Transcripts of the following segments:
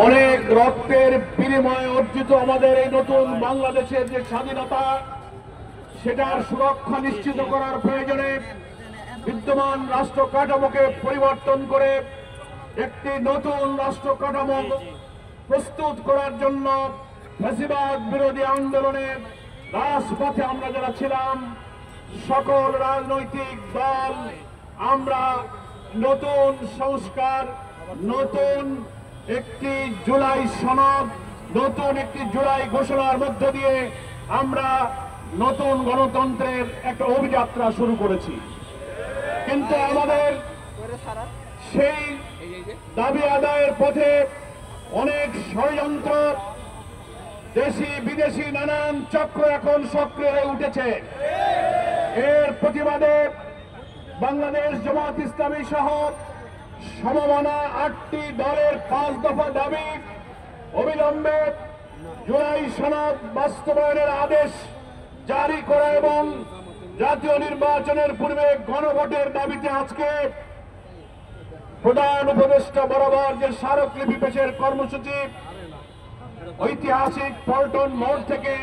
অনেক রক্তের বিনিময়ে অর্জিত আমাদের এই নতুন বাংলাদেশের যে স্বাধীনতা, সেটার সুরক্ষা নিশ্চিত করার প্রয়োজনে বিদ্যমান রাষ্ট্র কাঠামোকে পরিবর্তন করে একটি নতুন রাষ্ট্র কাঠামো প্রস্তুত করার জন্য ফ্যাসিবাদ বিরোধী আন্দোলনে রাজপথে আমরা যারা ছিলাম, সকল রাজনৈতিক দল আমরা নতুন সংস্কার, নতুন একটি জুলাই সনদ, নতুন একটি জুলাই ঘোষণার মধ্য দিয়ে আমরা নতুন গণতন্ত্রের একটা অভিযাত্রা শুরু করেছি। কিন্তু আমাদের সেই দাবি আদায়ের পথে অনেক ষড়যন্ত্র, দেশি বিদেশি নানান চক্র এখন সক্রিয় হয়ে উঠেছে। এর প্রতিবাদে বাংলাদেশ জামাত ইসলামী সহ সমমনা 8টি দলের 5 দফা দাবি অবিলম্বে জুলাই সনদ বাস্তবায়নের আদেশ জারি করা এবং জাতীয় নির্বাচনের পূর্বে গণভোটের দাবিতে আজকে প্রধান উপদেষ্টা বরাবর যে স্মারকলিপি পেশের কর্মসূচি, ঐতিহাসিক পল্টন মোড় থেকে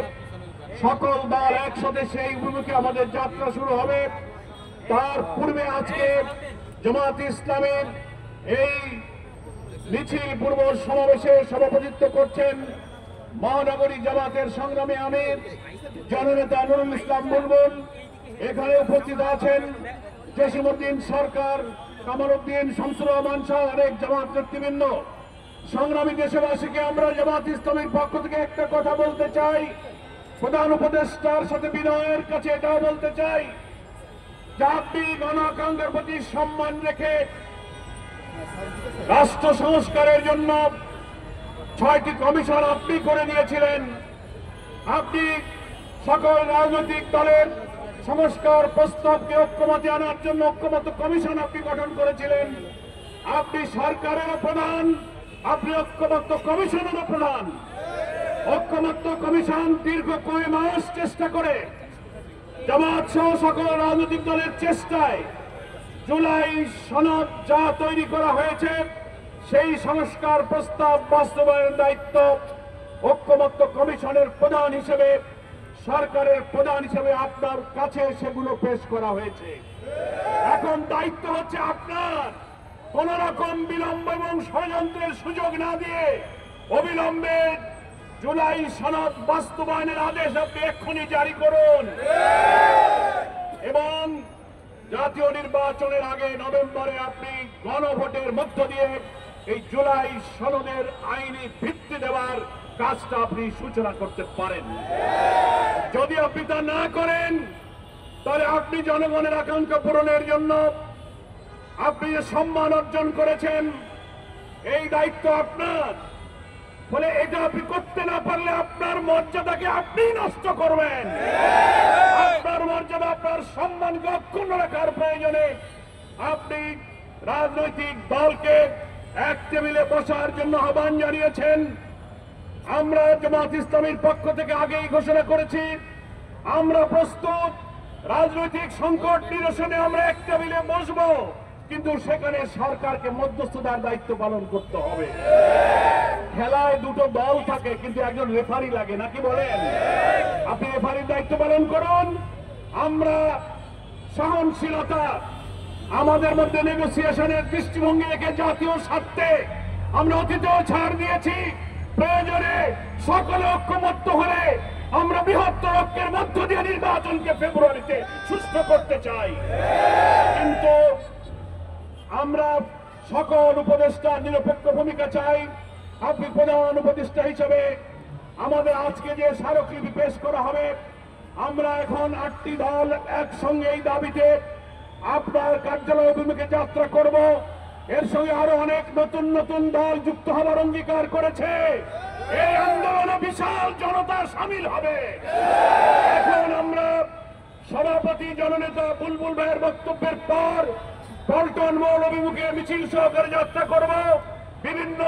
সকল দল একসাথে সেই অভিমুখে আমাদের যাত্রা শুরু হবে। তার পূর্বে আজকে জামাত ইসলামের এই মিছিল পূর্ব সমাবেশে সভাপতিত্ব করছেন মহানগরী জামাতের সংগ্রামী আমির জননেতা নুরুল ইসলাম বুলবুল। এখানে উপস্থিত আছেন জসিমউদ্দিন সরকার, কামাল উদ্দিন, শামসুর রহমান সহ অনেক জামাত নেতৃবৃন্দ। সংগ্রামী দেশবাসীকে আমরা জামাত ইসলামের পক্ষ থেকে একটা কথা বলতে চাই, প্রধান উপদেষ্টার সাথে বিনয়ের কাছে এটাও বলতে চাই যে আপনি গণ আকাঙ্ক্ষার প্রতি সম্মান রেখে রাষ্ট্র সংস্কারের জন্য 6টি কমিশন আপনি করে দিয়েছিলেন। আপনি সকল রাজনৈতিক দলের সংস্কার প্রস্তাবকে ঐক্যমত্যে আনার জন্য ঐক্যমত্য কমিশন আপনি গঠন করেছিলেন। আপনি সরকারেরও প্রধান, আপনি ঐক্যমত্য কমিশনেরও প্রধান। ঐক্যমত্য কমিশন দীর্ঘ কয়েক মাস চেষ্টা করে জামাত সহ সকল রাজনৈতিক দলের চেষ্টায় জুলাই সনদ যা তৈরি করা হয়েছে সেই সংস্কার প্রস্তাব বাস্তবায়নের দায়িত্ব ঐক্যমত্য কমিশনের প্রধান হিসেবে, সরকারের প্রধান হিসেবে আপনার কাছে সেগুলো পেশ করা হয়েছে। এখন দায়িত্ব হচ্ছে আপনার কোন রকম বিলম্ব এবং ষড়যন্ত্রের সুযোগ না দিয়ে অবিলম্বে জুলাই সনদ বাস্তবায়নের আদেশ আপনি এক্ষুনি জারি করুন এবং জাতীয় নির্বাচনের আগে নভেম্বরে আপনি গণভোটের মধ্য দিয়ে এই জুলাই সনদের আইনি ভিত্তি দেওয়ার কাজটা আপনি সূচনা করতে পারেন। যদি আপনি তা না করেন তাহলে আপনি জনগণের আকাঙ্ক্ষা পূরণের জন্য আপনি যে সম্মান অর্জন করেছেন এই দায়িত্ব আপনার, বলে এটা আপনি করতে না পারলে আপনার মর্যাদাকে আপনি নষ্ট করবেন। আপনার মর্যাদা, আপনার সম্মানকে অক্ষুণ্ণ রাখার প্রয়োজনে আপনি রাজনৈতিক দলকে এক টেবিলে বসার জন্য আহ্বান জানিয়েছেন। আমরা জামাত ইসলামীর পক্ষ থেকে আগেই ঘোষণা করেছি আমরা প্রস্তুত, রাজনৈতিক সংকট নিরসনে আমরা এক টেবিলে বসবো, কিন্তু সেখানে সরকারকে মধ্যস্থতার দায়িত্ব পালন করতে হবে। খেলায় দুটো দল থাকে কিন্তু একজন রেফারি লাগে, নাকি বলেন? আপনি রেফারির দায়িত্ব পালন করুন। আমরা সহনশীলতা, আমাদের মধ্যে নেগোসিয়েশনের দৃষ্টিভঙ্গি রেখে জাতীয় স্বার্থে আমরা অতীতেও ছাড় দিয়েছি। প্রয়োজনে সকলে ঐক্যমত্য হলে আমরা বৃহত্তর ঐক্যের মধ্য দিয়ে নির্বাচনকে ফেব্রুয়ারিতে সুষ্ঠু করতে চাই। কিন্তু আমরা সকল উপদেষ্টার নিরপেক্ষ ভূমিকা চাই। আপনি প্রধান উপদেষ্টা হিসেবে আমাদের আজকে যে স্মারকলিপি পেশ করা হবে, আমরা এখন 8টি দল একসঙ্গে এই দাবিতে আপনার কার্যালয় অভিমুখে যাত্রা করব। এর সঙ্গে আরো অনেক নতুন নতুন দল যুক্ত হওয়ার অঙ্গীকার করেছে। এই আন্দোলনে বিশাল জনতা সামিল হবে। এখন আমরা সভাপতি জননেতা বুলবুল ভাইয়ের বক্তব্যের পর পল্টন মোড় অভিমুখে মিছিল সহকারে যাত্রা করব। বিভিন্ন